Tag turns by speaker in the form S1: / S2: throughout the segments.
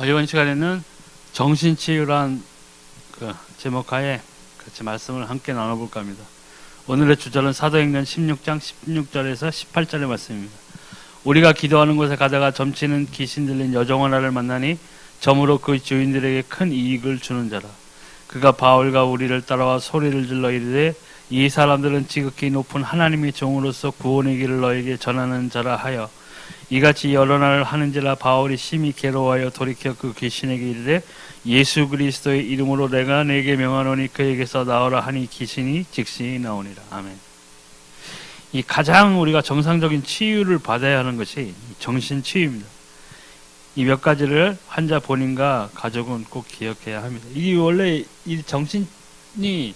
S1: 이번 시간에는 정신치유란 그 제목하에 같이 말씀을 함께 나눠볼까 합니다. 오늘의 주절은 사도행전 16장 16절에서 18절의 말씀입니다. 우리가 기도하는 곳에 가다가 점치는 귀신 들린 여종 하나를 만나니 점으로 그 주인들에게 큰 이익을 주는 자라. 그가 바울과 우리를 따라와 소리를 질러 이르되 이 사람들은 지극히 높은 하나님의 종으로서 구원의 길을 너에게 전하는 자라 하여 이같이 여러 날을 하는지라. 바울이 심히 괴로워하여 돌이켜 그 귀신에게 이르되 예수 그리스도의 이름으로 내가 네게 명하노니 그에게서 나오라 하니 귀신이 즉시 나오니라. 아멘. 이 가장 우리가 정상적인 치유를 받아야 하는 것이 정신치유입니다. 이 몇 가지를 환자 본인과 가족은 꼭 기억해야 합니다. 이게 원래 이 정신이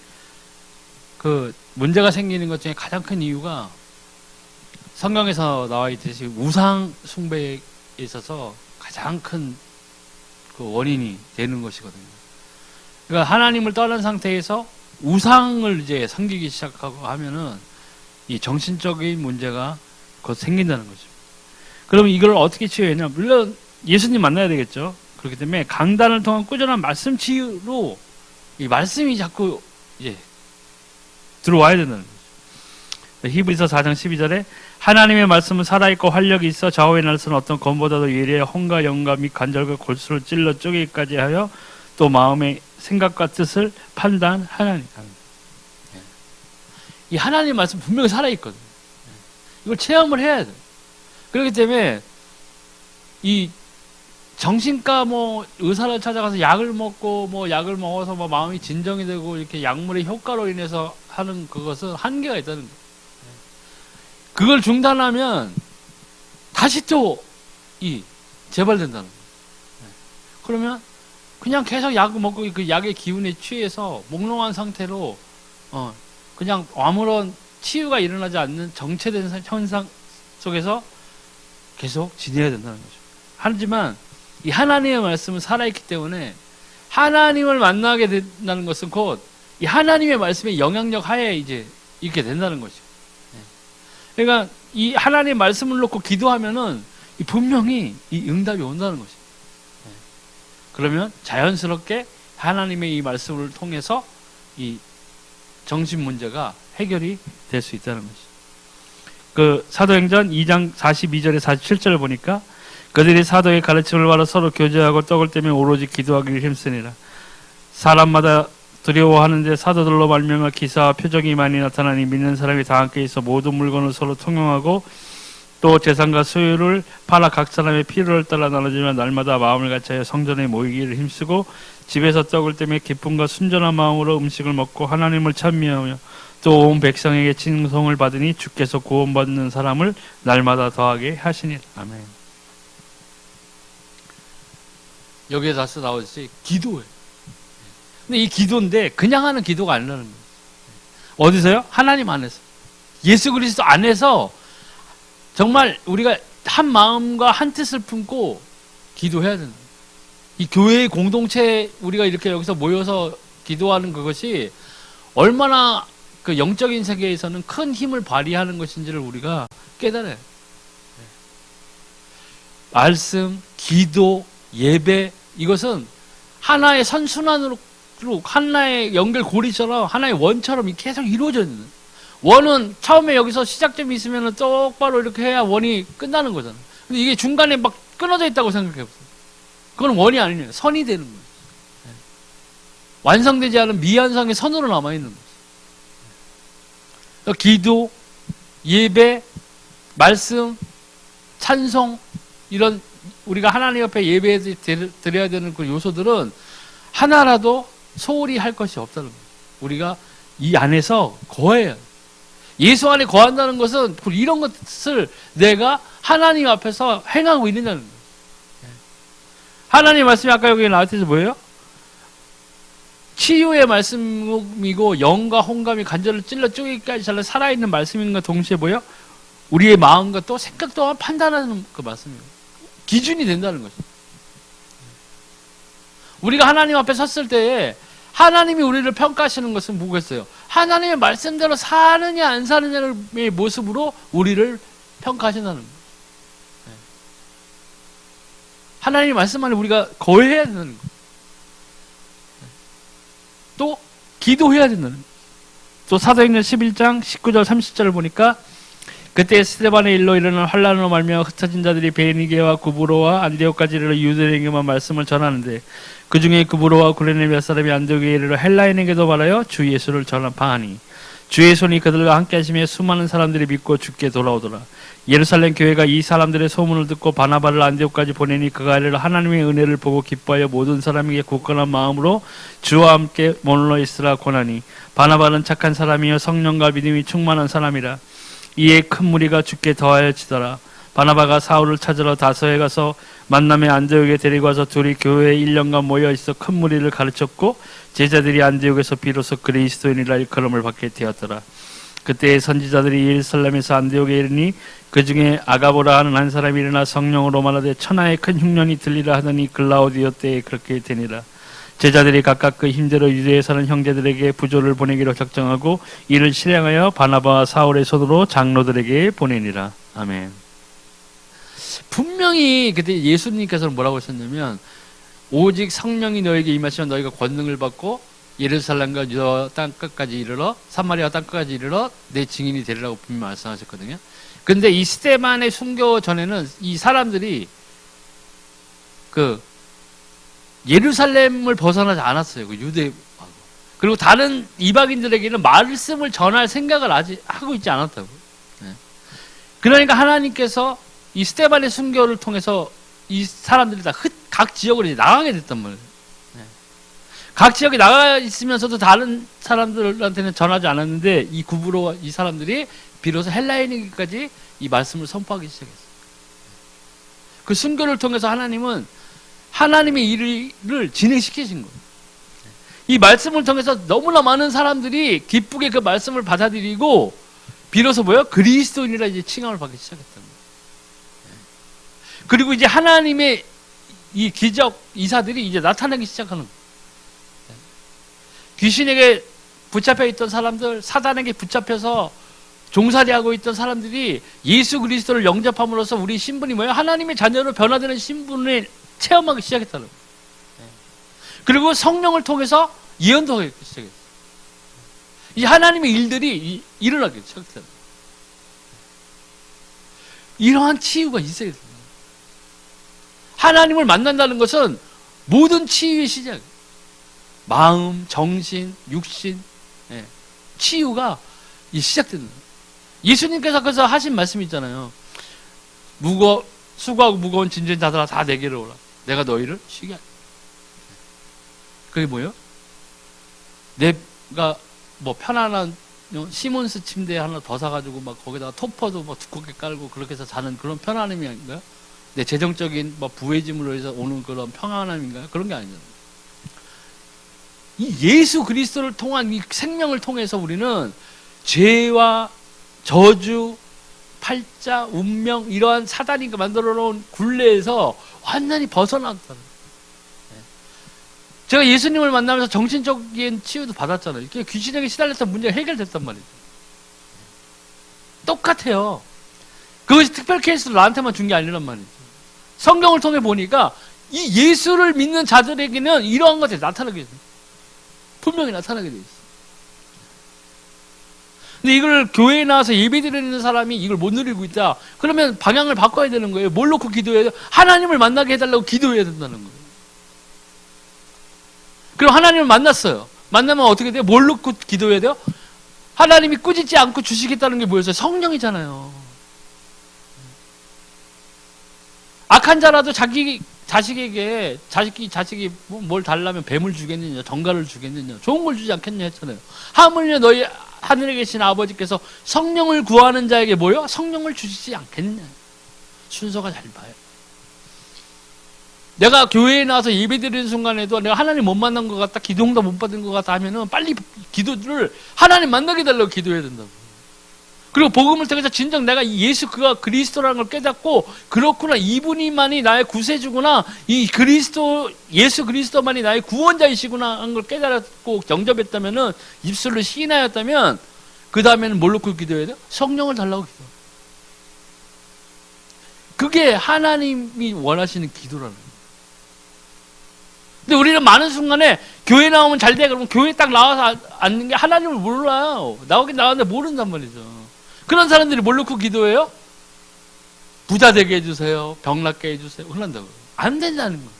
S1: 그 문제가 생기는 것 중에 가장 큰 이유가 성경에서 나와 있듯이 우상 숭배에 있어서 가장 큰 그 원인이 되는 것이거든요. 그러니까 하나님을 떠난 상태에서 우상을 이제 섬기기 시작하고 하면은 이 정신적인 문제가 곧 생긴다는 거죠. 그럼 이걸 어떻게 치유하냐? 물론 예수님 만나야 되겠죠. 그렇기 때문에 강단을 통한 꾸준한 말씀 치유로 이 말씀이 자꾸 이제 들어와야 된다는 거죠. 히브리서 4장 12절에 하나님의 말씀은 살아있고 활력이 있어 좌우의 날선 어떤 검보다도 예리해 혼과 영과 및 관절과 골수를 찔러 쪼개기까지 하여 또 마음의 생각과 뜻을 판단하나니. 이 하나님의 말씀 분명히 살아있거든요. 이걸 체험을 해야 돼요. 그렇기 때문에 이 정신과 뭐 의사를 찾아가서 약을 먹고 뭐 약을 먹어서 뭐 마음이 진정이 되고 이렇게 약물의 효과로 인해서 하는 그것은 한계가 있다는 거예요. 그걸 중단하면 다시 또 재발된다는 거예요. 그러면 그냥 계속 약을 먹고 그 약의 기운에 취해서 몽롱한 상태로 그냥 아무런 치유가 일어나지 않는 정체된 현상 속에서 계속 지내야 된다는 거죠. 하지만 이 하나님의 말씀은 살아있기 때문에 하나님을 만나게 된다는 것은 곧 이 하나님의 말씀의 영향력 하에 이제 있게 된다는 거죠. 그러니까 이 하나님의 말씀을 놓고 기도하면은 분명히 이 응답이 온다는 거죠. 그러면 자연스럽게 하나님의 이 말씀을 통해서 이 정신 문제가 해결이 될 수 있다는 거죠. 그 사도행전 2장 42절에 47절을 보니까 그들이 사도의 가르침을 받아 서로 교제하고 떡을 떼며 오로지 기도하기를 힘쓰니라. 사람마다 두려워하는데 사도들로 말미암아 기사와 표적이 많이 나타나니 믿는 사람이 다 함께 있어 모든 물건을 서로 통용하고 또 재산과 소유를 팔아 각 사람의 필요를 따라 나눠주며 날마다 마음을 같이하여 성전에 모이기를 힘쓰고 집에서 떡을 떼며 기쁨과 순전한 마음으로 음식을 먹고 하나님을 찬미하며 또 온 백성에게 칭송을 받으니 주께서 구원받는 사람을 날마다 더하게 하시니라. 아멘. 여기에 다시 나오듯이 기도예요. 근데 이 기도인데 그냥 하는 기도가 아니라는 거예요. 어디서요? 하나님 안에서. 예수 그리스도 안에서 정말 우리가 한 마음과 한 뜻을 품고 기도해야 된다. 이 교회의 공동체 우리가 이렇게 여기서 모여서 기도하는 그것이 얼마나 그 영적인 세계에서는 큰 힘을 발휘하는 것인지를 우리가 깨달아요. 말씀, 기도, 예배 이것은 하나의 선순환으로 하나의 연결고리처럼 하나의 원처럼 계속 이루어져 있는 거예요. 원은 처음에 여기서 시작점이 있으면 똑바로 이렇게 해야 원이 끝나는 거잖아요. 근데 이게 중간에 막 끊어져 있다고 생각해보세요. 그건 원이 아니에요. 선이 되는 거예요. 완성되지 않은 미완성의 선으로 남아있는 거예요. 기도, 예배, 말씀, 찬송 이런 우리가 하나님 옆에 예배에 드려야 되는 그 요소들은 하나라도 소홀히 할 것이 없다는 거예요. 우리가 이 안에서 거해요. 예수 안에 거한다는 것은 이런 것을 내가 하나님 앞에서 행하고 있느냐는 거예요. 하나님 말씀이 아까 여기 나왔듯이 뭐예요? 치유의 말씀이고 영과 혼감이 관절을 찔러 쪼개기까지 잘 살아있는 말씀인가 동시에 뭐예요? 우리의 마음과 또 생각 또한 판단하는 그 말씀이에요. 기준이 된다는 것이죠. 우리가 하나님 앞에 섰을 때에 하나님이 우리를 평가하시는 것은 뭐겠어요? 하나님의 말씀대로 사느냐 안 사느냐의 모습으로 우리를 평가하신다는 거예요. 하나님의 말씀 안에 우리가 거해야 된다는 거. 또 기도해야 된다는 거. 또 사도행전 11장 19절 30절을 보니까 그때 스데반의 일로 일어난 환란으로 말미암아 흩어진 자들이 베니게와 구브로와 안디옥까지 이르러 유대인에게만 말씀을 전하는데 그 중에 구브로와 구레네 몇 사람이 안디옥에 이르러 헬라인에게도 말하여 주 예수를 전파하니 주의 손이 그들과 함께 하시며 수많은 사람들이 믿고 주께 돌아오더라. 예루살렘 교회가 이 사람들의 소문을 듣고 바나바를 안디옥까지 보내니 그가 이르러 하나님의 은혜를 보고 기뻐하여 모든 사람에게 굳건한 마음으로 주와 함께 머물러 있으라 권하니 바나바는 착한 사람이요 성령과 믿음이 충만한 사람이라. 이에 큰 무리가 주께 더하여지더라. 바나바가 사울을 찾으러 다소에 가서 만남의 안디옥에 데리고 와서 둘이 교회에 1년간 모여 있어 큰 무리를 가르쳤고 제자들이 안디옥에서 비로소 그리스도인이라 일컬음을 받게 되었더라. 그때 선지자들이 예루살렘에서 안디옥에 이르니 그 중에 아가보라 하는 한 사람이 일어나 성령으로 말하되 천하의 큰 흉년이 들리라 하더니 글라우디오 때에 그렇게 되니라. 제자들이 각각 그 힘대로 유대에 사는 형제들에게 부조를 보내기로 작정하고 이를 실행하여 바나바와 사울의 손으로 장로들에게 보내니라. 아멘. 분명히 그때 예수님께서는 뭐라고 하셨냐면 오직 성령이 너에게 임하시면 너희가 권능을 받고 예루살렘과 유다 땅끝까지 이르러 사마리아 땅끝까지 이르러 내 증인이 되리라고 분명히 말씀하셨거든요. 근데 이 스데반의 순교 전에는 이 사람들이 그 예루살렘을 벗어나지 않았어요. 그 유대하고. 그리고 다른 이방인들에게는 말씀을 전할 생각을 아직 하고 있지 않았다고. 그러니까 하나님께서 이 스데반의 순교를 통해서 이 사람들이 다 각 지역으로 이제 나가게 됐단 말이에요. 각 지역에 나가 있으면서도 다른 사람들한테는 전하지 않았는데 이 구브로와 이 사람들이 비로소 헬라인에게까지 이 말씀을 선포하기 시작했어요. 그 순교를 통해서 하나님은 하나님의 일을 진행시키신 거예요. 이 말씀을 통해서 너무나 많은 사람들이 기쁘게 그 말씀을 받아들이고 비로소 뭐예요? 그리스도인이라 이제 칭함을 받기 시작했다는 거예요. 그리고 이제 하나님의 이 기적 이사들이 이제 나타나기 시작하는 거예요. 귀신에게 붙잡혀 있던 사람들, 사단에게 붙잡혀서 종살이하고 있던 사람들이 예수 그리스도를 영접함으로써 우리 신분이 뭐예요? 하나님의 자녀로 변화되는 신분을 체험하기 시작했다는 거예요. 그리고 성령을 통해서 예언도 하기 시작했어요. 이 하나님의 일들이 일어나기 시작했다는 거예요. 이러한 치유가 있어야 됩니다. 하나님을 만난다는 것은 모든 치유의 시작이에요. 마음, 정신, 육신, 치유가 시작되는 거예요. 예수님께서 그래서 하신 말씀이 있잖아요. 수고하고 무거운 짐진 자들아 다 내게로 오라. 내가 너희를 쉬게 할게. 그게 뭐예요? 내가 뭐 편안한 시몬스 침대 하나 더 사가지고 막 거기다가 토퍼도 막 두껍게 깔고 그렇게 해서 자는 그런 편안함이 아닌가요? 내 재정적인 뭐 부해짐으로 해서 오는 그런 평안함인가요? 그런 게 아니잖아요. 이 예수 그리스도를 통한 이 생명을 통해서 우리는 죄와 저주, 팔자, 운명 이러한 사단이 만들어 놓은 굴레에서 완전히 벗어났다는 거예요. 제가 예수님을 만나면서 정신적인 치유도 받았잖아요. 귀신에게 시달렸던 문제가 해결됐단 말이죠. 똑같아요. 그것이 특별 케이스로 나한테만 준 게 아니란 말이죠. 성경을 통해 보니까 이 예수를 믿는 자들에게는 이러한 것들이 나타나게 돼요. 분명히 나타나게 돼 있어요. 근데 이걸 교회에 나와서 예배드리는 사람이 이걸 못 누리고 있다. 그러면 방향을 바꿔야 되는 거예요. 뭘 놓고 기도해야 돼요? 하나님을 만나게 해달라고 기도해야 된다는 거예요. 그럼 하나님을 만났어요. 만나면 어떻게 돼요? 뭘 놓고 기도해야 돼요? 하나님이 꾸짖지 않고 주시겠다는 게 뭐였어요? 성령이잖아요. 악한 자라도 자기 자식에게 자식이 뭘 달라면 뱀을 주겠느냐, 정갈을 주겠느냐, 좋은 걸 주지 않겠냐 했잖아요. 하물며 너희 하늘에 계신 아버지께서 성령을 구하는 자에게 뭐요? 성령을 주시지 않겠느냐. 순서가 잘 봐요. 내가 교회에 나와서 예배드리는 순간에도 내가 하나님 못 만난 것 같다, 기도응답 못 받은 것 같다 하면은 빨리 기도를 하나님 만나게 달라고 기도해야 된다고. 그리고 복음을 통해서 진정 내가 예수 그가 그리스도라는 걸 깨닫고 그렇구나, 이분이만이 나의 구세주구나, 이 그리스도 예수 그리스도만이 나의 구원자이시구나 하는 걸 깨달았고 영접했다면은, 입술로 시인하였다면 그 다음에는 뭘 놓고 기도해야 돼요? 성령을 달라고 기도. 그게 하나님이 원하시는 기도라는 거예요. 근데 우리는 많은 순간에 교회 나오면 잘 돼. 그러면 교회 딱 나와서 앉는 게 하나님을 몰라요. 나오긴 나왔는데 모른단 말이죠. 그런 사람들이 뭘 놓고 기도해요? 부자 되게 해주세요. 병 낫게 해주세요. 그런다고요. 안 된다는 거예요.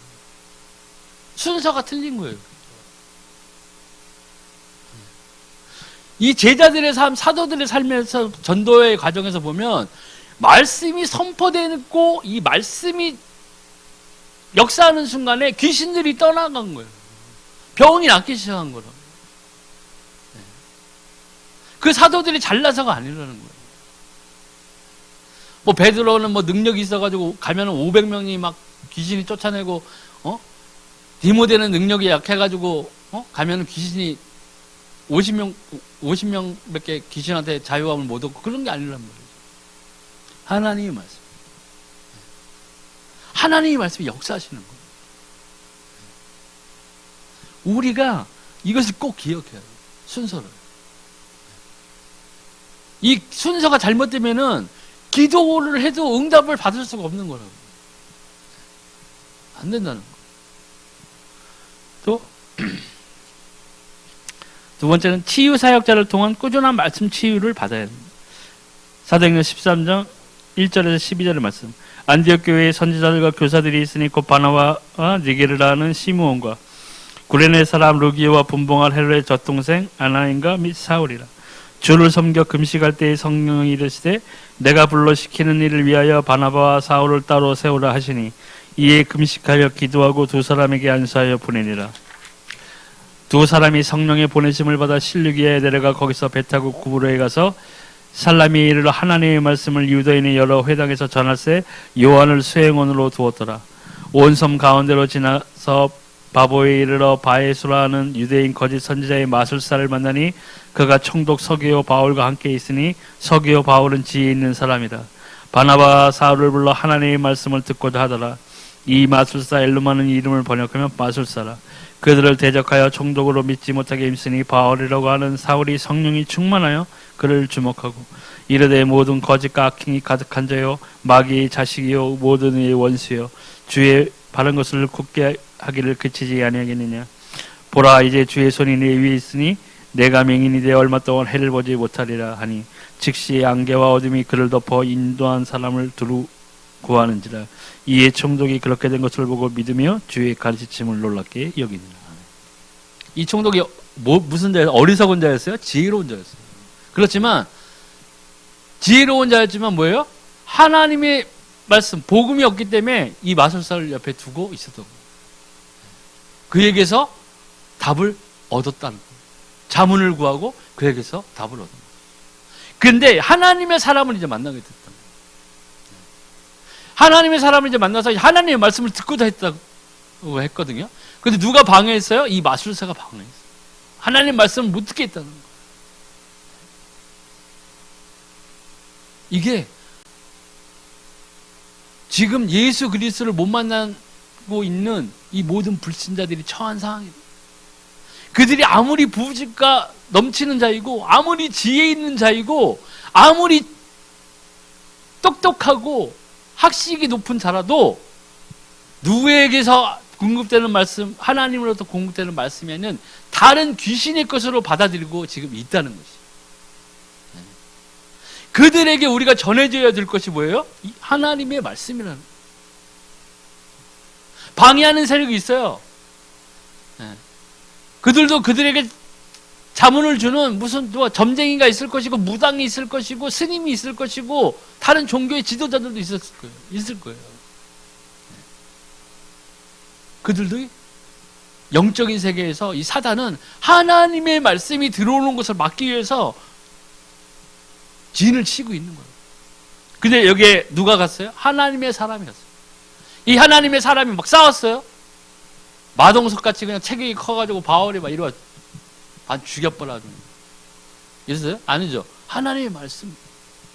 S1: 순서가 틀린 거예요. 이 제자들의 삶, 사도들의 삶에서 전도의 과정에서 보면 말씀이 선포되고 이 말씀이 역사하는 순간에 귀신들이 떠나간 거예요. 병이 낫기 시작한 거라고. 그 사도들이 잘나서가 아니라는 거예요. 뭐 베드로는 뭐 능력이 있어가지고 가면 500명이 막 귀신이 쫓아내고, 디모데는 능력이 약해가지고, 가면 귀신이 50명밖에 귀신한테 자유함을 못 얻고 그런 게 아니란 말이죠. 하나님의 말씀. 하나님의 말씀이 역사하시는 거예요. 우리가 이것을 꼭 기억해야 돼요. 순서를. 이 순서가 잘못되면은 기도를 해도 응답을 받을 수가 없는 거라고. 안 된다는 거. 또, 두 번째는 치유 사역자를 통한 꾸준한 말씀 치유를 받아야 됩니다. 사도행전 13장 1절에서 12절의 말씀. 안디옥 교회에 선지자들과 교사들이 있으니 곧 바나바와 니게르라는 시므온과 구레네 사람 루기오와 분봉할 헬로의 젖동생 아나인과 및 사울이라. 주를 섬겨 금식할 때에 성령이 이르시되 내가 불러 시키는 일을 위하여 바나바와 사울을 따로 세우라 하시니 이에 금식하여 기도하고 두 사람에게 안수하여 보내니라. 두 사람이 성령의 보내심을 받아 실루기아에 내려가 거기서 배 타고 구브로에 가서 살라미에 이르러 하나님의 말씀을 유대인의 여러 회당에서 전할세 요한을 수행원으로 두었더라. 온 섬 가운데로 지나서 바보에 이르러 바에수라 하는 유대인 거짓 선지자의 마술사를 만나니 그가 총독 서기오 바울과 함께 있으니 서기오 바울은 지혜 있는 사람이다. 바나바와 사울을 불러 하나님의 말씀을 듣고자 하더라. 이 마술사 엘루마는 이름을 번역하면 마술사라. 그들을 대적하여 총독으로 믿지 못하게 힘쓰니 바울이라고 하는 사울이 성령이 충만하여 그를 주목하고 이르되 모든 거짓과 악행이 가득한 자요 마귀의 자식이요 모든 이의 원수요 주의 바른 것을 굳게 하기를 그치지 아니하겠느냐. 보라 이제 주의 손이 내 위에 있으니 내가 맹인이 되어 얼마 동안 해를 보지 못하리라 하니 즉시 안개와 어둠이 그를 덮어 인도한 사람을 두루 구하는지라. 이에 총독이 그렇게 된 것을 보고 믿으며 주의 가르치심을 놀랍게 여기니라. 이 총독이 무슨 자였어요? 어리석은 자였어요? 지혜로운 자였어요. 그렇지만 지혜로운 자였지만 뭐예요? 하나님의 말씀, 복음이 없기 때문에 이 마술사를 옆에 두고 있었던 거예요. 그에게서 답을 얻었다는 거예요. 자문을 구하고 그에게서 답을 얻은 거예요. 그런데 하나님의 사람을 이제 만나게 됐다. 하나님의 사람을 이제 만나서 하나님의 말씀을 듣고자 했다고 했거든요. 근데 누가 방해했어요? 이 마술사가 방해했어요. 하나님의 말씀을 못 듣게 했다는 거예요. 이게 지금 예수 그리스도를 못 만나고 있는 이 모든 불신자들이 처한 상황입니다. 그들이 아무리 부지가 넘치는 자이고 아무리 지혜 있는 자이고 아무리 똑똑하고 학식이 높은 자라도 누구에게서 공급되는 말씀, 하나님으로부터 공급되는 말씀이 아닌 다른 귀신의 것으로 받아들이고 지금 있다는 것이. 그들에게 우리가 전해줘야 될 것이 뭐예요? 이 하나님의 말씀이라는 거예요. 방해하는 세력이 있어요. 그들도 그들에게 자문을 주는 무슨 또 점쟁이가 있을 것이고 무당이 있을 것이고 스님이 있을 것이고 다른 종교의 지도자들도 있을 거예요. 그들도 영적인 세계에서 이 사단은 하나님의 말씀이 들어오는 것을 막기 위해서 진을 치고 있는 거예요. 근데 여기에 누가 갔어요? 하나님의 사람이 갔어요. 이 하나님의 사람이 막 싸웠어요. 마동석같이 그냥 체격이 커가지고 바울이 막 이러고 반 죽여버려. 이랬어요? 아니죠. 하나님의 말씀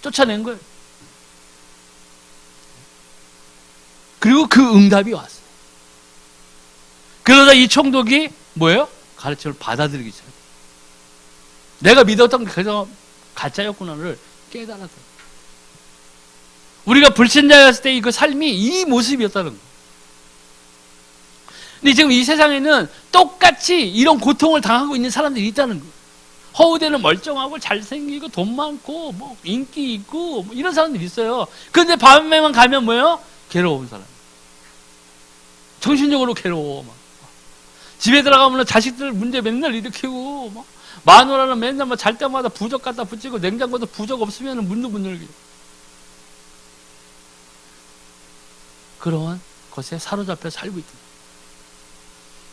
S1: 쫓아낸 거예요. 그리고 그 응답이 왔어요. 그러다 이 총독이 뭐예요? 가르침을 받아들이기 시작해요. 내가 믿었던 게 그저 가짜였구나를 깨달았어요. 우리가 불신자였을 때 그 삶이 이 모습이었다는 거예요. 근데 지금 이 세상에는 똑같이 이런 고통을 당하고 있는 사람들이 있다는 거예요. 허우대는 멀쩡하고 잘생기고 돈 많고 뭐 인기 있고 뭐 이런 사람들이 있어요. 그런데 밤에만 가면 뭐예요? 괴로운 사람. 정신적으로 괴로워. 막. 집에 들어가면 자식들 문제 맨날 일으키고 막. 마누라는 맨날 뭐 잘 때마다 부적 갖다 붙이고 냉장고도 부적 없으면 문도 못 열게. 그런 것에 사로잡혀 살고 있다.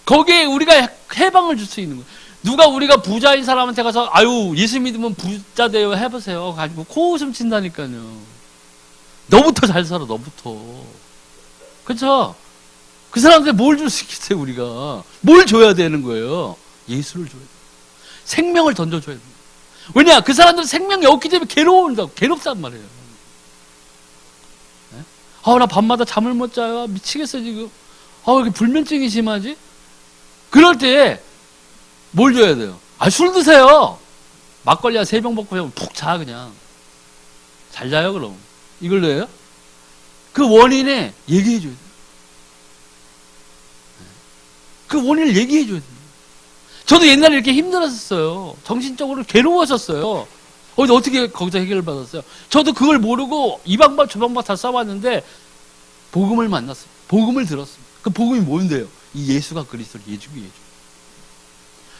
S1: 거기에 우리가 해방을 줄 수 있는 거예요. 누가 우리가 부자인 사람한테 가서 아유 예수 믿으면 부자 돼요 해보세요 가지고 코웃음 친다니까요. 너부터 잘 살아 너부터. 그렇죠? 그 사람한테 뭘 줄 수 있겠어요 우리가. 뭘 줘야 되는 거예요? 예수를 줘야 돼요. 생명을 던져줘야 돼요. 왜냐? 그 사람들은 생명이 없기 때문에 괴롭단 말이에요. 네? 나 밤마다 잠을 못 자요. 미치겠어 지금. 왜 이렇게 불면증이 심하지? 그럴 때 뭘 줘야 돼요? 술 드세요. 막걸리 한 3병 먹고 푹 자 그냥. 잘 자요 그럼. 이걸로 해요? 그 원인에 얘기해 줘야 돼요. 그 원인을 얘기해 줘야 돼요. 저도 옛날에 이렇게 힘들었었어요. 정신적으로 괴로웠었어요. 어떻게 거기서 해결을 받았어요? 저도 그걸 모르고 이 방법 저 방법 다 써봤는데 복음을 만났어요. 복음을 들었어요. 그 복음이 뭔데요? 이 예수가 그리스도를 예주.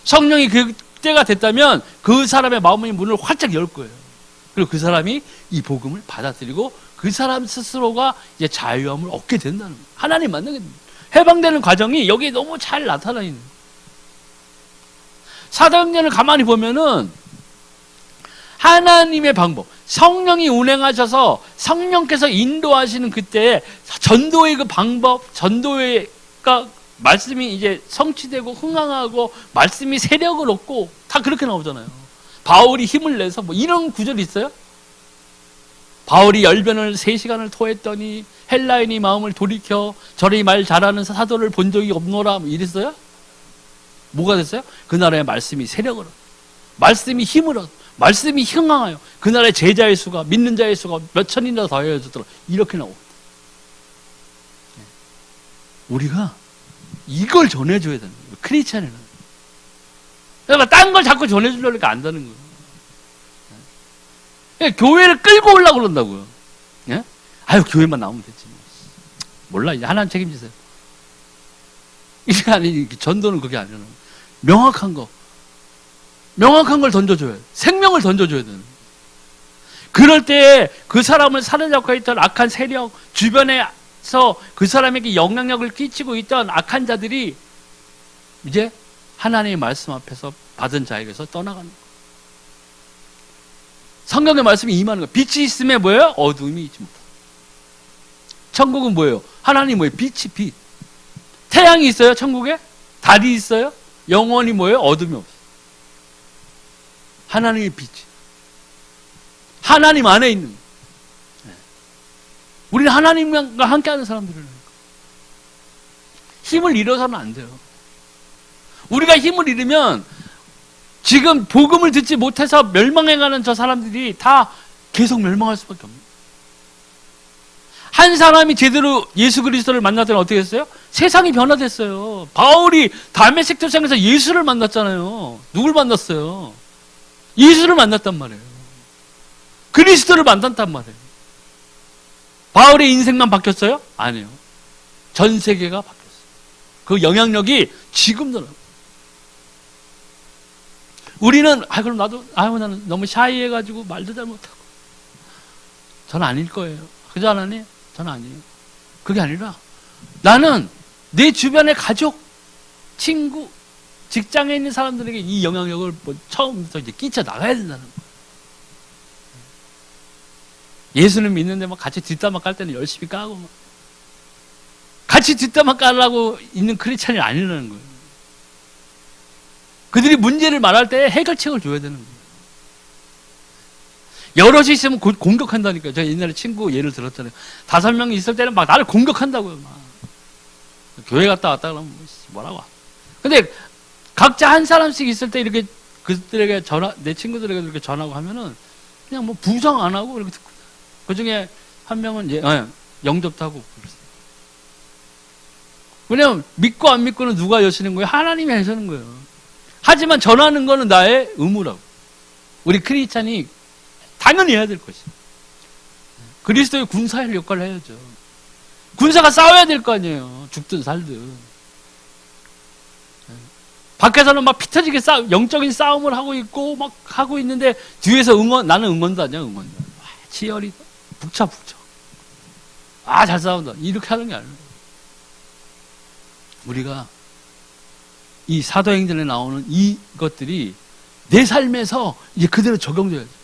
S1: 성령이 그때가 됐다면 그 사람의 마음의 문을 활짝 열 거예요. 그리고 그 사람이 이 복음을 받아들이고 그 사람 스스로가 이제 자유함을 얻게 된다는 거예요. 하나님 만나게 됩니다. 해방되는 과정이 여기에 너무 잘 나타나 있는 거예요. 사도행전을 가만히 보면은 하나님의 방법, 성령이 운행하셔서 성령께서 인도하시는 그때 전도의 그 방법, 전도가 말씀이 이제 성취되고 흥황하고 말씀이 세력을 얻고 다 그렇게 나오잖아요. 바울이 힘을 내서 뭐 이런 구절이 있어요? 바울이 열변을 3시간을 토했더니 헬라인이 마음을 돌이켜 저리 말 잘하는 사도를 본 적이 없노라 뭐 이랬어요? 뭐가 됐어요? 그 나라의 말씀이 세력을 얻어. 말씀이 힘을 얻어. 말씀이 흥황하여 그 나라의 제자의 수가 믿는 자의 수가 몇 천이나 더해졌더라. 이렇게 나옵니다. 우리가 이걸 전해줘야 되는 거예요. 크리스찬에는. 그러니까 딴 걸 자꾸 전해주려니까 안 되는 거예요. 교회를 끌고 오려고 그런다고요. 예? 교회만 나오면 됐지. 몰라, 이제 하나님 책임지세요. 이게 아니, 전도는 그게 아니라. 명확한 걸 던져줘야 돼. 생명을 던져줘야 되는. 그럴 때 그 사람을 사로잡고 있던 악한 세력, 주변에서 그 사람에게 영향력을 끼치고 있던 악한 자들이 이제 하나님의 말씀 앞에서 받은 자에게서 떠나가는 거예요. 성경의 말씀이 임하는 거예요. 빛이 있음에 뭐예요? 어둠이 있지 못하다. 천국은 뭐예요? 하나님 뭐예요? 빛이 빛. 태양이 있어요? 천국에? 달이 있어요? 영원히 뭐예요? 어둠이 없어요. 하나님의 빛이. 하나님 안에 있는 거예요. 우리는 하나님과 함께하는 사람들이라니까. 힘을 잃어서는 안 돼요. 우리가 힘을 잃으면 지금 복음을 듣지 못해서 멸망해가는 저 사람들이 다 계속 멸망할 수밖에 없는 거예요. 한 사람이 제대로 예수 그리스도를 만났더니 어떻게 했어요? 세상이 변화됐어요. 바울이 다메섹 도상에서 예수를 만났잖아요. 누굴 만났어요? 예수를 만났단 말이에요. 그리스도를 만났단 말이에요. 바울의 인생만 바뀌었어요? 아니에요. 전 세계가 바뀌었어요. 그 영향력이 지금도 나요. 우리는 그럼 나는 너무 샤이해가지고 말도 잘 못하고 저는 아닐 거예요. 그죠 하나님? 저는 아니에요. 그게 아니라 나는 내 주변의 가족, 친구, 직장에 있는 사람들에게 이 영향력을 처음부터 이제 끼쳐 나가야 된다는 거예요. 예수는 믿는데 막 같이 뒷담화 깔 때는 열심히 까고 막 같이 뒷담화 깔라고 있는 크리스찬이 아니라는 거예요. 그들이 문제를 말할 때 해결책을 줘야 되는 거예요. 여럿이 있으면 공격한다니까요. 제가 옛날에 친구 예를 들었잖아요. 5명이 있을 때는 막 나를 공격한다고요. 막. 교회 갔다 왔다 그러면 뭐라고. 근데 각자 한 사람씩 있을 때 이렇게 그들에게 내 친구들에게 이렇게 전하고 하면은 그냥 뭐 부정 안 하고 이렇게 듣고. 그 중에 한 명은 이제 영접도 하고 그랬어요. 왜냐면 믿고 안 믿고는 누가 여시는 거예요? 하나님이 하시는 거예요. 하지만 전하는 거는 나의 의무라고. 우리 크리스찬이 당연히 해야 될 것이에요. 그리스도의 군사의 역할을 해야죠. 군사가 싸워야 될 거 아니에요. 죽든 살든. 밖에서는 막 피 터지게 영적인 싸움을 하고 있고 막 하고 있는데 뒤에서 나는 응원도 아니야, 응원도. 치열이 북차. 잘 싸운다. 이렇게 하는 게 아니에요. 우리가 이 사도행전에 나오는 이것들이 내 삶에서 이제 그대로 적용돼야죠.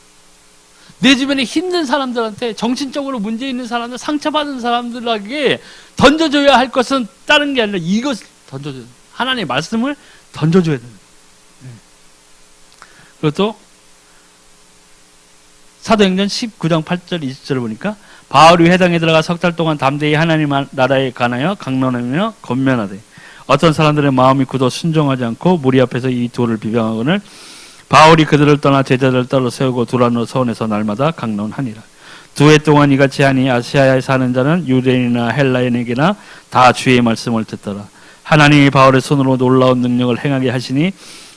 S1: 내 주변에 힘든 사람들한테, 정신적으로 문제 있는 사람들, 상처받은 사람들에게 던져줘야 할 것은 다른 게 아니라 이것을 던져줘야 돼요. 하나님의 말씀을 던져줘야 돼요. 그리고 또 사도행전 19장 8절 20절을 보니까 바울이 회당에 들어가 석 달 동안 담대히 하나님 나라에 관하여 강론하며 권면하되 어떤 사람들의 마음이 굳어 순종하지 않고 무리 앞에서 이 도를 비방하거늘 바울이 그들을 떠나 제자들을 따로 세우고 두란노 서원에서 날마다 강론하니라. 2해 동안 이같이 하니 아시아에 사는 자는 유대인이나 헬라인에게나 다 주의 말씀을 듣더라. 하나님이 바울의 손으로 놀라운 능력을 행하게 하시니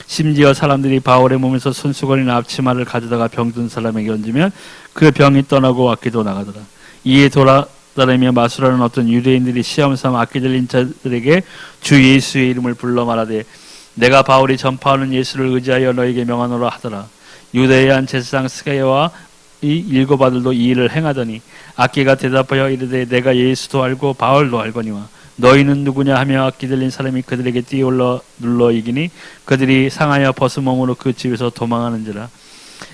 S1: 심지어 사람들이 바울의 몸에서 손수건이나 앞치마를 가져다가 병든 사람에게 얹으면 그 병이 떠나고 악기도 나가더라. 이에 돌아다니며 마술하는 어떤 유대인들이 시험삼아 악기 들린 자들에게 주 예수의 이름을 불러 말하되 내가 바울이 전파하는 예수를 의지하여 너에게 명하노라 하더라. 유대의 한 제사장 스가랴와 이 일곱 아들도 이 일을 행하더니 악기가 대답하여 이르되 내가 예수도 알고 바울도 알거니와 너희는 누구냐 하며 악기 들린 사람이 그들에게 뛰어올라 눌러 이기니 그들이 상하여 벗은 몸으로 그 집에서 도망하는지라.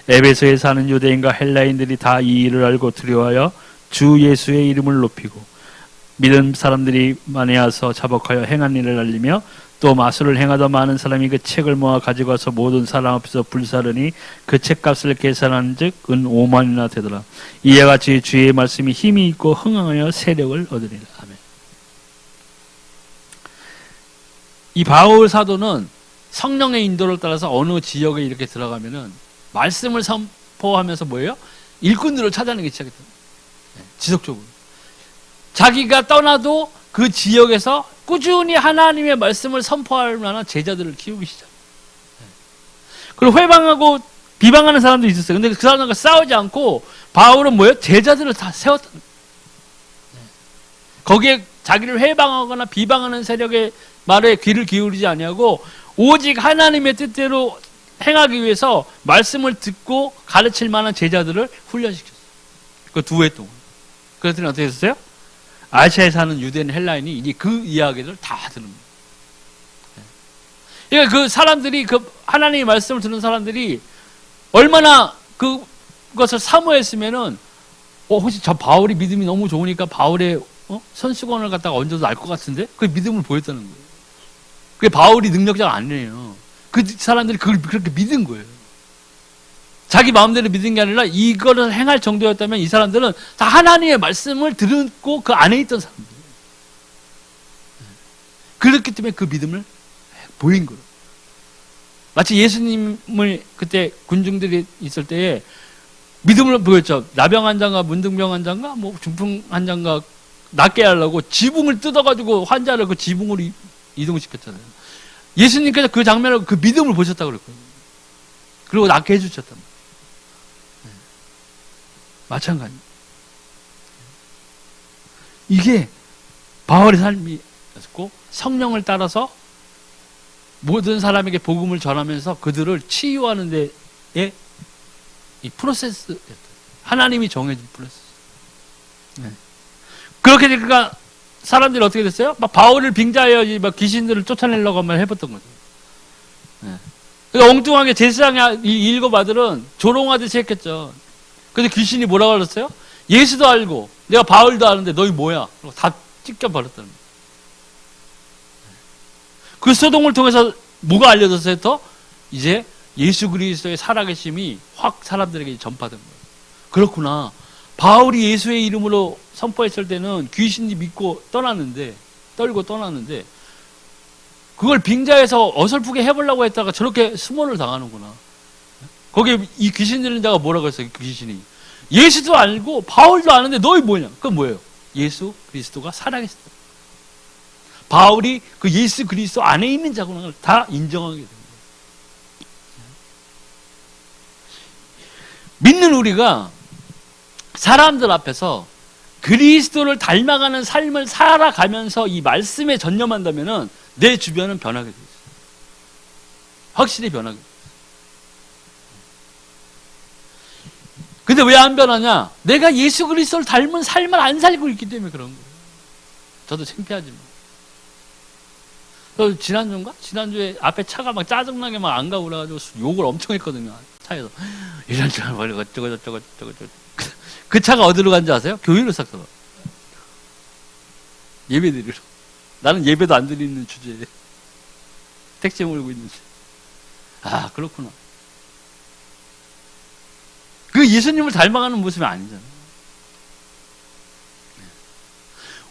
S1: 에베소에 사는 유대인과 헬라인들이 다 이 일을 알고 두려워하여 주 예수의 이름을 높이고 믿은 사람들이 만회하서 자복하여 행한 일을 알리며 또 마술을 행하다 많은 사람이 그 책을 모아 가지고 와서 모든 사람 앞에서 불사르니 그 책값을 계산한 즉 은 5만이나 되더라. 이와 같이 주의 말씀이 힘이 있고 흥황하여 세력을 얻으리라. 아멘. 이 바울 사도는 성령의 인도를 따라서 어느 지역에 이렇게 들어가면은 말씀을 선포하면서 뭐예요? 일꾼들을 찾아내기 시작했다. 지속적으로. 자기가 떠나도 그 지역에서 꾸준히 하나님의 말씀을 선포할 만한 제자들을 키우기 시작. 그리고 회방하고 비방하는 사람도 있었어요. 근데 그 사람들과 싸우지 않고 바울은 뭐예요? 제자들을 다 세웠다. 거기에 자기를 회방하거나 비방하는 세력의 말에 귀를 기울이지 아니하고 오직 하나님의 뜻대로 행하기 위해서 말씀을 듣고 가르칠 만한 제자들을 훈련시켰어요. 그 2해 동안. 그랬더니 어떻게 됐어요? 아시아에 사는 유대인 헬라인이 이제 그 이야기를 다 듣는 거예요. 그러니까 그 사람들이, 그 하나님의 말씀을 듣는 사람들이 얼마나 그것을 사모했으면은, 혹시 저 바울이 믿음이 너무 좋으니까 바울의 손수건을 갖다가 얹어도 알 것 같은데? 그 믿음을 보였다는 거예요. 그게 바울이 능력자가 아니에요. 그 사람들이 그걸 그렇게 믿은 거예요. 자기 마음대로 믿은 게 아니라 이거를 행할 정도였다면 이 사람들은 다 하나님의 말씀을 듣고 그 안에 있던 사람들이에요. 그렇기 때문에 그 믿음을 보인 거예요. 마치 예수님을 그때 군중들이 있을 때에 믿음을 보였죠. 나병 환자인가 문둥병 환자인가 뭐 중풍 환자인가 낫게 하려고 지붕을 뜯어가지고 환자를 그 지붕으로 이동시켰잖아요. 예수님께서 그 장면을 그 믿음을 보셨다고 그랬거든요. 그리고 낫게 해주셨단 말이에요. 마찬가지. 이게 바울의 삶이었고 성령을 따라서 모든 사람에게 복음을 전하면서 그들을 치유하는 데에 이 프로세스였다. 하나님이 정해준 프로세스. 그렇게 되니까 사람들이 어떻게 됐어요? 막 바울을 빙자해야지 막 귀신들을 쫓아내려고 한번 해봤던 거죠. 그러니까 엉뚱하게 제사장의 이 일곱 아들은 조롱하듯이 했겠죠. 근데 귀신이 뭐라고 그랬어요? 예수도 알고 내가 바울도 아는데 너희 뭐야? 그리고 다 찢겨버렸다는 거예요. 그 소동을 통해서 뭐가 알려졌어요? 또 이제 예수 그리스도의 살아계심이 확 사람들에게 전파된 거예요. 그렇구나. 바울이 예수의 이름으로 선포했을 때는 귀신이 믿고 떨고 떠났는데 그걸 빙자해서 어설프게 해보려고 했다가 저렇게 수모를 당하는구나. 거기에 이 귀신 들린 자가 뭐라고 했어요? 그 귀신이 예수도 알고 바울도 아는데 너희 뭐냐? 그건 뭐예요? 예수 그리스도가 살아계시다. 바울이 그 예수 그리스도 안에 있는 자구나 다 인정하게 됩니다. 믿는 우리가 사람들 앞에서 그리스도를 닮아가는 삶을 살아가면서 이 말씀에 전념한다면 내 주변은 변하게 돼 있어요. 확실히 변하게 돼 있어요. 근데 왜 안 변하냐? 내가 예수 그리스도를 닮은 삶을 안 살고 있기 때문에 그런 거예요. 저도 창피하지만. 지난주에 앞에 차가 막 짜증나게 막 안 가고 그래가지고 욕을 엄청 했거든요. 차에서. 이런 차가 뭐 어쩌고. 그 차가 어디로 간지 아세요? 교회로 싹 들어가. 예배 드리러. 나는 예배도 안 드리는 주제에 택시 몰고 있는데. 아, 그렇구나. 그 예수님을 닮아가는 모습이 아니잖아요.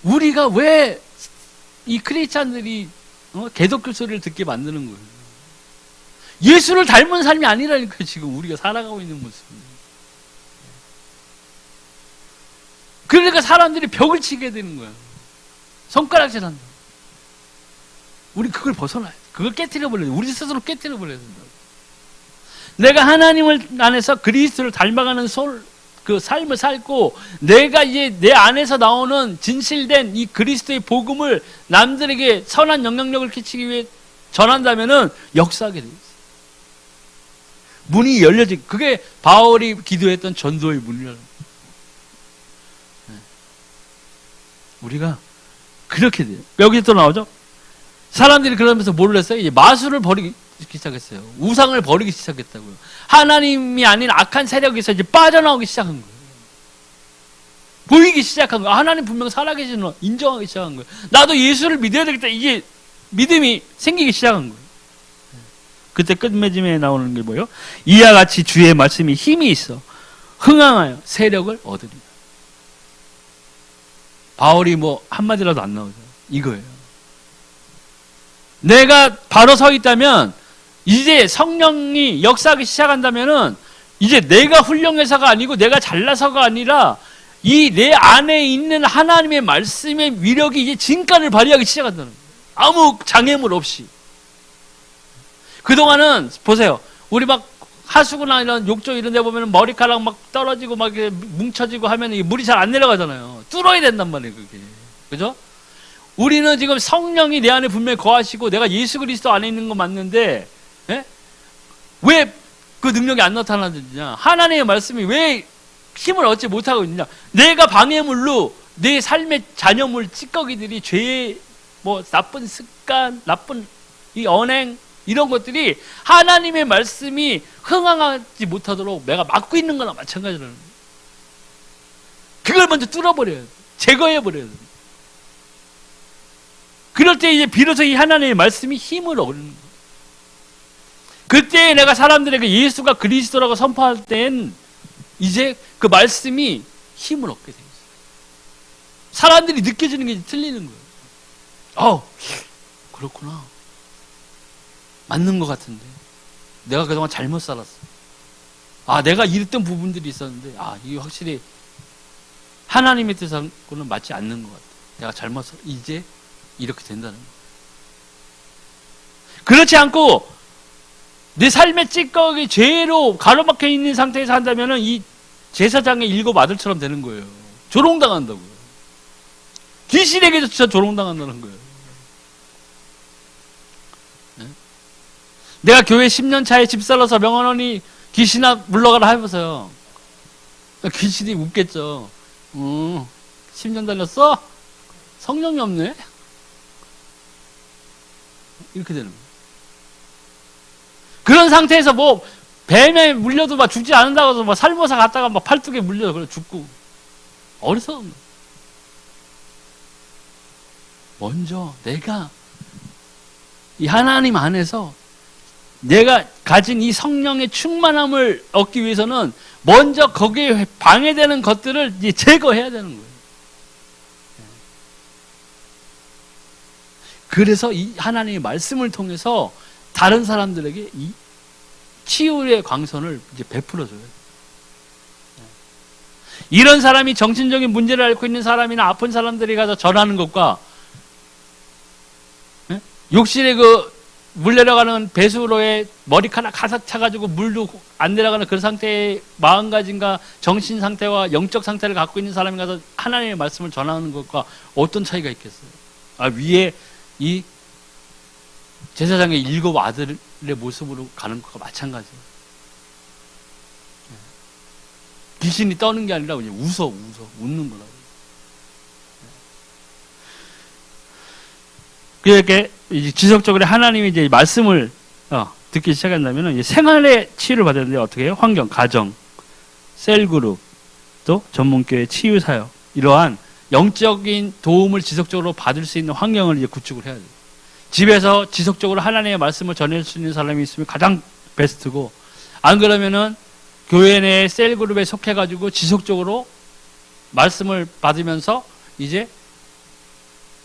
S1: 우리가 왜 이 크리스찬들이 개독교 소리를 듣게 만드는 거예요? 예수를 닮은 삶이 아니라니까요. 지금 우리가 살아가고 있는 모습이. 그러니까 사람들이 벽을 치게 되는 거예요. 손가락질한다. 우리 그걸 벗어나야 돼. 그걸 깨트려버려야 돼. 우리 스스로 깨트려버려야 된다. 내가 하나님을 안에서 그리스도를 닮아가는 그 삶을 살고 내가 이제 내 안에서 나오는 진실된 이 그리스도의 복음을 남들에게 선한 영향력을 끼치기 위해 전한다면은 역사하게 돼 있어요. 문이 열려지. 그게 바울이 기도했던 전도의 문이라는 거예요. 우리가 그렇게 돼요. 여기 또 나오죠. 사람들이 그러면서 뭘 했어요? 이제 마술을 버리기 시작했어요. 우상을 버리기 시작했다고요. 하나님이 아닌 악한 세력에서 이제 빠져나오기 시작한 거예요. 보이기 시작한 거예요. 하나님 분명 살아계시는 거 인정하기 시작한 거예요. 나도 예수를 믿어야 되겠다. 이게 믿음이 생기기 시작한 거예요. 그때 끝맺음에 나오는 게 뭐예요? 이와 같이 주의 말씀이 힘이 있어 흥황하여 세력을 얻으리라. 바울이 뭐 한마디라도 안 나오죠. 이거예요. 내가 바로 서 있다면 이제 성령이 역사하기 시작한다면은 이제 내가 훌륭해서가 아니고 내가 잘나서가 아니라 이 내 안에 있는 하나님의 말씀의 위력이 이제 진가를 발휘하기 시작한다는 거예요. 아무 장애물 없이. 그동안은 보세요. 우리 막 하수구나 이런 욕조 이런 데 보면 머리카락 막 떨어지고 막 이렇게 뭉쳐지고 하면 이 물이 잘 안 내려가잖아요. 뚫어야 된단 말이에요, 그게. 그죠? 우리는 지금 성령이 내 안에 분명히 거하시고 내가 예수 그리스도 안에 있는 거 맞는데, 예? 왜 그 능력이 안 나타나느냐? 하나님의 말씀이 왜 힘을 얻지 못하고 있느냐? 내가 방해물로 내 삶의 잔여물 찌꺼기들이 죄의 뭐 나쁜 습관, 나쁜 이 언행 이런 것들이 하나님의 말씀이 흥황하지 못하도록 내가 막고 있는 거나 마찬가지라는 거예요. 그걸 먼저 뚫어버려야 돼. 제거해버려야 돼. 그럴 때 이제 비로소 이 하나님의 말씀이 힘을 얻는 거예요. 그때 내가 사람들에게 예수가 그리스도라고 선포할 땐 이제 그 말씀이 힘을 얻게 돼 있어요. 사람들이 느껴지는 게 틀리는 거예요. 그렇구나. 맞는 것 같은데. 내가 그동안 잘못 살았어. 내가 이랬던 부분들이 있었는데, 이게 확실히 하나님의 뜻하고는 맞지 않는 것 같아. 내가 잘못 살았어. 이제 이렇게 된다는 거예요. 그렇지 않고, 내 삶의 찌꺼기 죄로 가로막혀 있는 상태에서 한다면은 이 제사장의 7 아들처럼 되는 거예요. 조롱당한다고요. 귀신에게도 진짜 조롱당한다는 거예요. 네? 내가 교회 10년 차에 집 살러서 명언원이 귀신아 물러가라 해보세요. 귀신이 웃겠죠. 10년 다녔어? 성령이 없네? 이렇게 되는 거예요. 그런 상태에서 뭐 뱀에 물려도 막 죽지 않는다고 해서 막 살모사 갔다가 막 팔뚝에 물려 그래 죽고 어리석은 거예요. 먼저 내가 이 하나님 안에서 내가 가진 이 성령의 충만함을 얻기 위해서는 먼저 거기에 방해되는 것들을 이제 제거해야 되는 거예요. 그래서 이 하나님의 말씀을 통해서 다른 사람들에게 이 치유의 광선을 이제 베풀어줘요. 이런 사람이 정신적인 문제를 앓고 있는 사람이나 아픈 사람들이 가서 전하는 것과
S2: 욕실에 그 물 내려가는 배수로에 머리카락 가득 차가지고 물도 안 내려가는 그런 상태의 마음가짐과 정신 상태와 영적 상태를 갖고 있는 사람이 가서 하나님의 말씀을 전하는 것과 어떤 차이가 있겠어요? 위에 이 제사장의 7 아들의 모습으로 가는 것과 마찬가지예요. 귀신이 떠는 게 아니라 그냥 웃는 거라고. 그렇게 지속적으로 하나님이 이제 말씀을 듣기 시작한다면 이제 생활의 치유를 받아야 되는데 어떻게 해요? 환경, 가정, 셀그룹, 또 전문교회 치유 사역, 이러한 영적인 도움을 지속적으로 받을 수 있는 환경을 이제 구축을 해야 돼요. 집에서 지속적으로 하나님의 말씀을 전할 수 있는 사람이 있으면 가장 베스트고, 안 그러면은 교회 내 셀그룹에 속해가지고 지속적으로 말씀을 받으면서 이제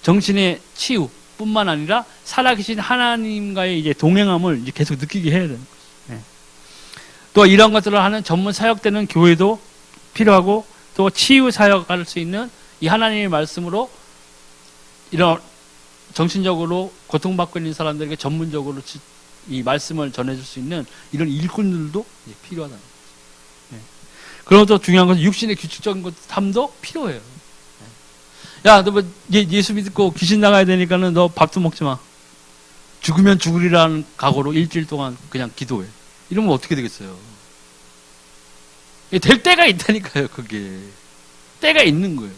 S2: 정신의 치유 뿐만 아니라 살아계신 하나님과의 이제 동행함을 이제 계속 느끼게 해야 되는 거죠. 또 이런 것들을 하는 전문 사역되는 교회도 필요하고, 또 치유 사역할 수 있는 이 하나님의 말씀으로 이런 정신적으로 고통받고 있는 사람들에게 전문적으로 이 말씀을 전해줄 수 있는 이런 일꾼들도 이제 필요하다는 거죠. 그리고 또 중요한 것은 육신의 규칙적인 삶도 필요해요. 야, 너 뭐 예수 믿고 귀신 나가야 되니까는 너 밥도 먹지 마. 죽으면 죽으리라는 각오로 일주일 동안 그냥 기도해. 이러면 어떻게 되겠어요? 될 때가 있다니까요, 그게. 때가 있는 거예요.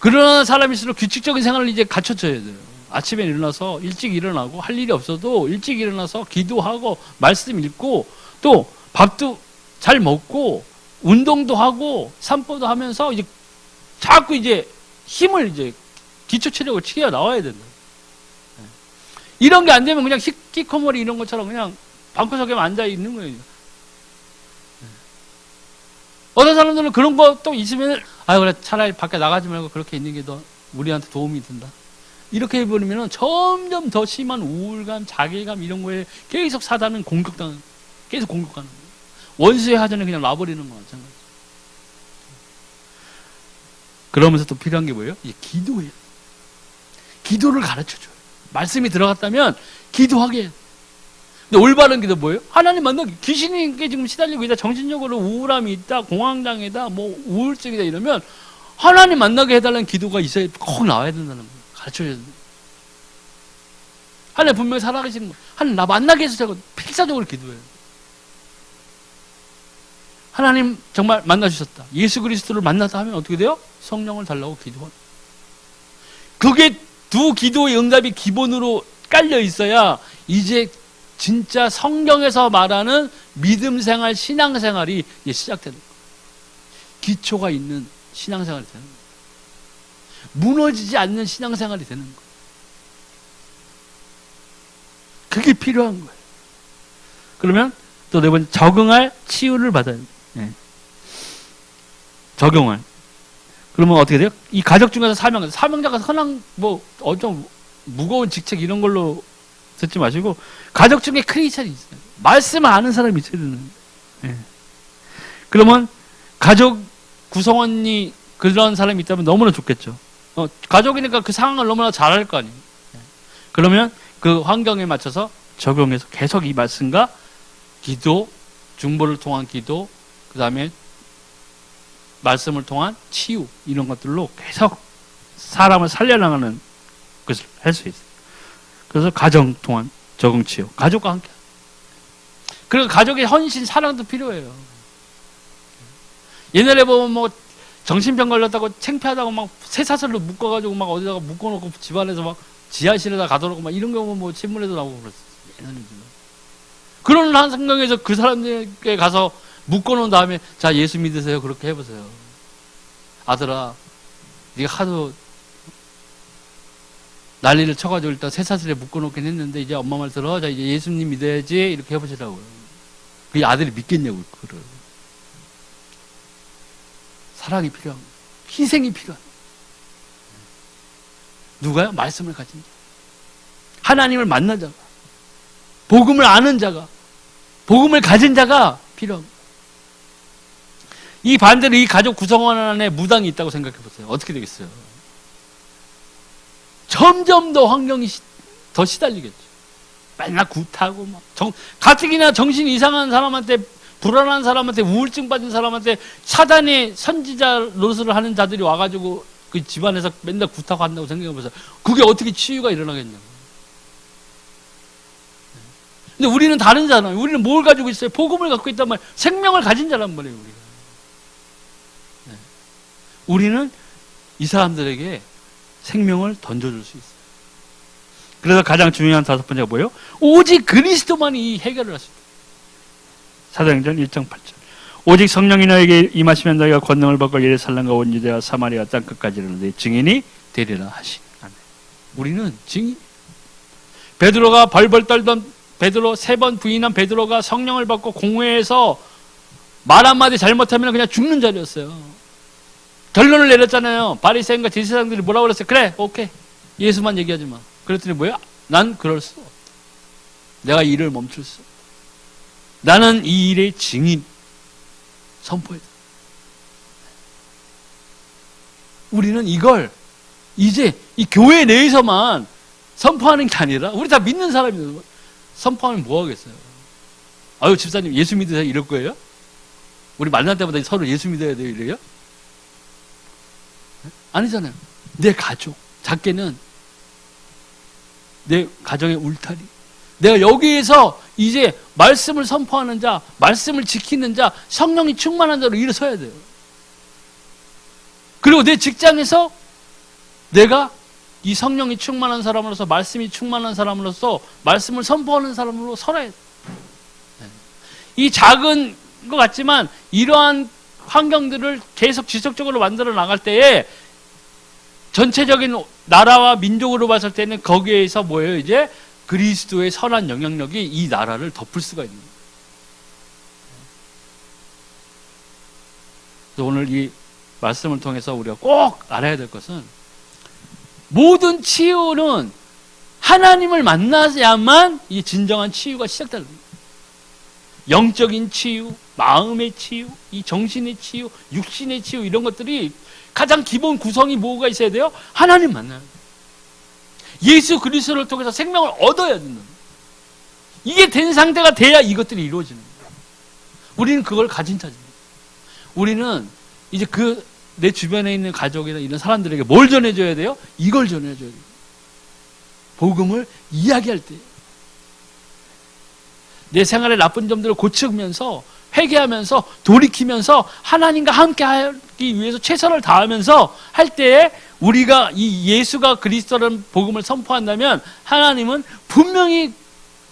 S2: 그런 사람일수록 규칙적인 생활을 이제 갖춰줘야 돼요. 아침에 일어나서 일찍 일어나고, 할 일이 없어도 일찍 일어나서 기도하고 말씀 읽고, 또 밥도 잘 먹고 운동도 하고 산보도 하면서 이제 자꾸 이제 힘을 이제 기초 체력을 치겨 나와야 된다. 이런 게 안 되면 그냥 히키코모리 이런 것처럼 그냥 방구석에 앉아 있는 거예요. 어떤 사람들은 그런 거 또 있으면 그래 차라리 밖에 나가지 말고 그렇게 있는 게 더 우리한테 도움이 된다. 이렇게 해버리면 점점 더 심한 우울감, 자괴감 이런 거에 계속 사단은 계속 공격하는 거예요. 원수의 하전에 그냥 놔버리는 거 마찬가지. 그러면서 또 필요한 게 뭐예요? 이제 기도예요. 기도를 가르쳐줘요. 말씀이 들어갔다면 기도하게 해요. 근데 올바른 기도 뭐예요? 하나님 만나기. 귀신에게 지금 시달리고 있다, 정신적으로 우울함이 있다, 공황장애다, 뭐 우울증이다 이러면 하나님 만나게 해달라는 기도가 있어야 꼭 나와야 된다는 거예요. 가르쳐줘야 된다. 하나님 분명히 살아계시는 거예요. 하나님 나 만나게 해서 필사적으로 기도해요. 하나님 정말 만나주셨다. 예수 그리스도를 만나다 하면 어떻게 돼요? 성령을 달라고 기도하는. 그게 두 기도의 응답이 기본으로 깔려 있어야 이제 진짜 성경에서 말하는 믿음 생활, 신앙 생활이 이제 시작되는 거예요. 기초가 있는 신앙 생활이 되는 거예요. 무너지지 않는 신앙 생활이 되는 거예요. 그게 필요한 거예요. 그러면 또 네 번째, 적응할 치유를 받아야 돼요. 적용할. 그러면 어떻게 돼요? 이 가족 중에서 사명자가 흔한 좀 무거운 직책 이런 걸로 듣지 마시고, 가족 중에 크리스천이 있어요. 말씀을 아는 사람이 있어야 되는 거예요. 그러면 가족 구성원이 그런 사람이 있다면 너무나 좋겠죠. 가족이니까 그 상황을 너무나 잘 알 거 아니에요. 그러면 그 환경에 맞춰서 적용해서 계속 이 말씀과 기도, 중보를 통한 기도, 그 다음에 말씀을 통한 치유 이런 것들로 계속 사람을 살려나가는 것을 할 수 있어요. 그래서 가정 통한 적응 치유, 가족과 함께. 그리고 가족의 헌신, 사랑도 필요해요. 옛날에 보면 뭐 정신병 걸렸다고 창피하다고 막 쇠사슬로 묶어가지고 막 어디다가 묶어놓고 집안에서 막 지하실에다 가둬놓고 막 이런 경우 뭐 신문에도 나오고 그랬어요. 옛날에는. 그런 한 상황에서 그 사람들에게 가서 묶어놓은 다음에 자 예수 믿으세요. 그렇게 해보세요. 아들아, 네가 하도 난리를 쳐가지고 일단 쇠사슬에 묶어놓긴 했는데 이제 엄마 말 들어. 자 이제 예수님 믿어야지. 이렇게 해보시라고요. 그 아들이 믿겠냐고 그거를. 사랑이 필요한 거예요. 희생이 필요한 거예요. 누가요? 말씀을 가진 자, 하나님을 만난 자가, 복음을 아는 자가, 복음을 가진 자가 필요한 거예요. 이 반대로 이 가족 구성원 안에 무당이 있다고 생각해 보세요. 어떻게 되겠어요? 점점 더 환경이
S1: 더 시달리겠죠. 맨날 굿하고 막 가뜩이나 정신 이상한 사람한테, 불안한 사람한테, 우울증 빠진 사람한테 사단의 선지자 노릇을 하는 자들이 와가지고 그 집안에서 맨날 굿하고 한다고 생각해보세요. 그게 어떻게 치유가 일어나겠냐고. 근데 우리는 다른잖아요. 우리는 뭘 가지고 있어요? 복음을 갖고 있단 말이에요. 생명을 가진 자란 말이에요, 우리가. 네. 우리는 이 사람들에게 생명을 던져줄 수 있어요. 그래서 가장 중요한 5번째가 뭐예요? 오직 그리스도만이 해결을 할 수 있다.
S2: 사도행전 1장 8절. 오직 성령이 너에게 임하시면 너희가 권능을 받고 예루살렘과 온 유대와 사마리아 땅 끝까지 이르는 증인이 되리라 하시니. 우리는 증인. 베드로가 벌벌 떨던 베드로 3번 부인한 베드로가 성령을 받고 공회에서 말 한마디 잘못하면 그냥 죽는 자리였어요. 결론을 내렸잖아요. 바리새인과 제사장들이 뭐라고 그랬어요? 그래, 오케이. 예수만 얘기하지 마. 그랬더니 뭐야? 난 그럴 수 없다. 내가 일을 멈출 수 없다. 나는 이 일의 증인. 선포했다. 우리는 이걸 이제 이 교회 내에서만 선포하는 게 아니라 우리 다 믿는 사람이에요. 선포하면 뭐 하겠어요? 아유, 집사님 예수 믿으세요? 이럴 거예요? 우리 만날 때마다 서로 예수 믿어야 돼요? 이래요? 아니잖아요. 내 가족, 작게는 내 가정의 울타리. 내가 여기에서 이제 말씀을 선포하는 자, 말씀을 지키는 자, 성령이 충만한 자로 일어서야 돼요. 그리고 내 직장에서 내가 이 성령이 충만한 사람으로서, 말씀이 충만한 사람으로서 말씀을 선포하는 사람으로 살아야 돼요. 이 작은 것 같지만 이러한 환경들을 계속 지속적으로 만들어 나갈 때에 전체적인 나라와 민족으로 봤을 때는 거기에서 뭐예요? 이제 그리스도의 선한 영향력이 이 나라를 덮을 수가 있는 거예요. 그래서 오늘 이 말씀을 통해서 우리가 꼭 알아야 될 것은 모든 치유는 하나님을 만나야만 이 진정한 치유가 시작되는 거예요. 영적인 치유, 마음의 치유, 이 정신의 치유, 육신의 치유 이런 것들이 가장 기본 구성이 뭐가 있어야 돼요? 하나님 만나요. 예수 그리스도를 통해서 생명을 얻어야 된다. 이게 된 상태가 돼야 이것들이 이루어지는 거예요. 우리는 그걸 가진 자입니다. 우리는 이제 내 주변에 있는 가족이나 이런 사람들에게 뭘 전해줘야 돼요? 이걸 전해줘야 돼요. 복음을 이야기할 때. 내 생활의 나쁜 점들을 고치면서 회개하면서 돌이키면서 하나님과 함께 하기 위해서 최선을 다하면서 할 때에 우리가 이 예수가 그리스도라는 복음을 선포한다면 하나님은 분명히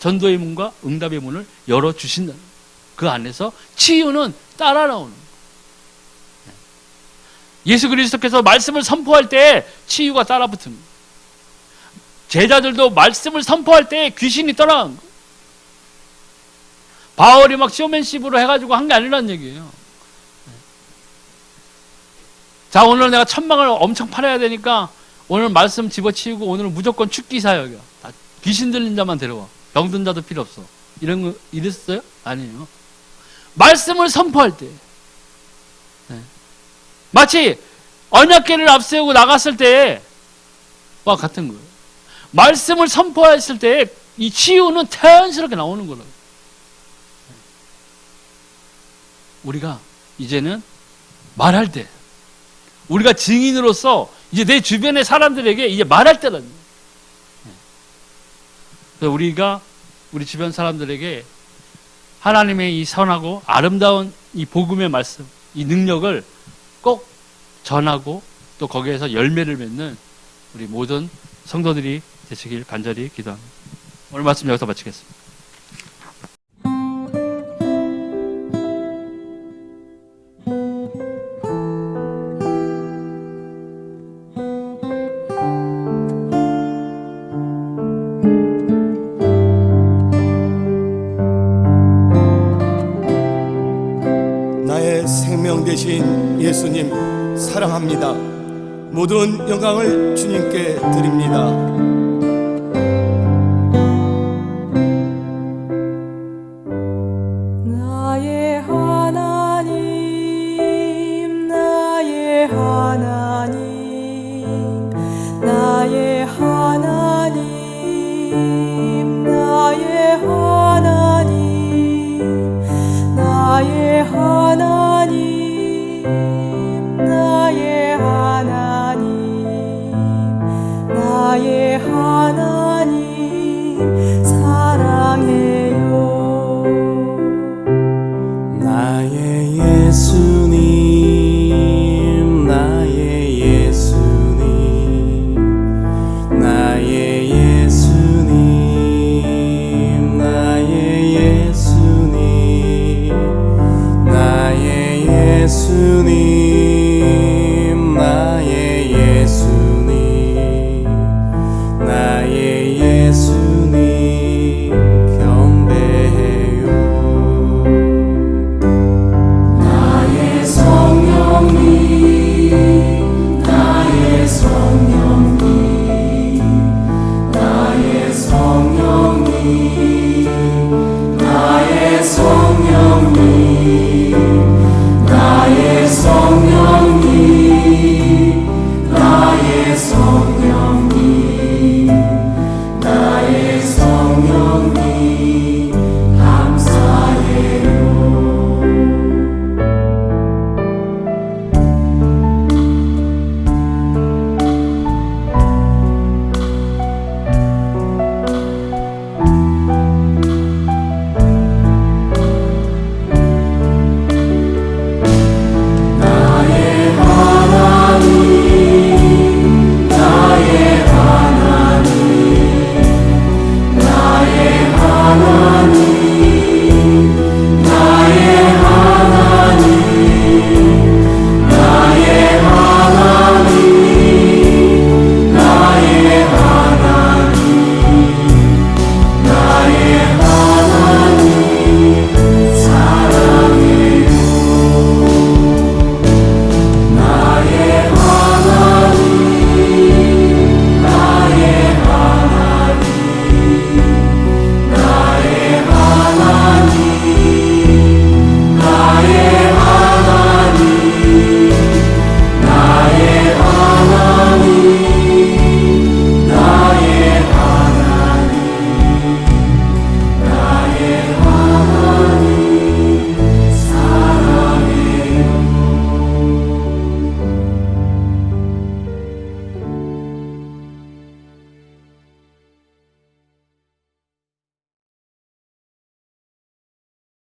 S2: 전도의 문과 응답의 문을 열어주신다. 그 안에서 치유는 따라 나오는 거예요. 예수 그리스도께서 말씀을 선포할 때 치유가 따라 붙습니다. 제자들도 말씀을 선포할 때 귀신이 떠나간 거예요. 바울이 막 쇼맨십으로 해가지고 한 게 아니라는 얘기예요. 자, 오늘 내가 천막을 엄청 팔아야 되니까 오늘 말씀 집어치우고 오늘은 무조건 축기 사역이야. 귀신 들린 자만 데려와. 병든 자도 필요 없어. 이런 거 이랬어요? 아니에요. 말씀을 선포할 때 마치 언약궤를 앞세우고 나갔을 때와 같은 거예요. 말씀을 선포했을 때 이 치유는 자연스럽게 나오는 거라고. 우리가 이제는 말할 때, 우리가 증인으로서 이제 내 주변의 사람들에게 이제 말할 때라는 거예요. 그래서 우리가 우리 주변 사람들에게 하나님의 이 선하고 아름다운 이 복음의 말씀, 이 능력을 꼭 전하고 또 거기에서 열매를 맺는 우리 모든 성도들이 되시길 간절히 기도합니다. 오늘 말씀 여기서 마치겠습니다.
S3: 나의 생명 되신 예수님 사랑합니다. 모든 영광을 주님께 드립니다.
S4: 나의 하나님, 나의 하나님, 나의 하나님, 하나님 나의 하나님 나의 하나님 사랑해요
S5: 나의 예수님 나의 예수님 나의 예수님 나의 예수님 나의 예수님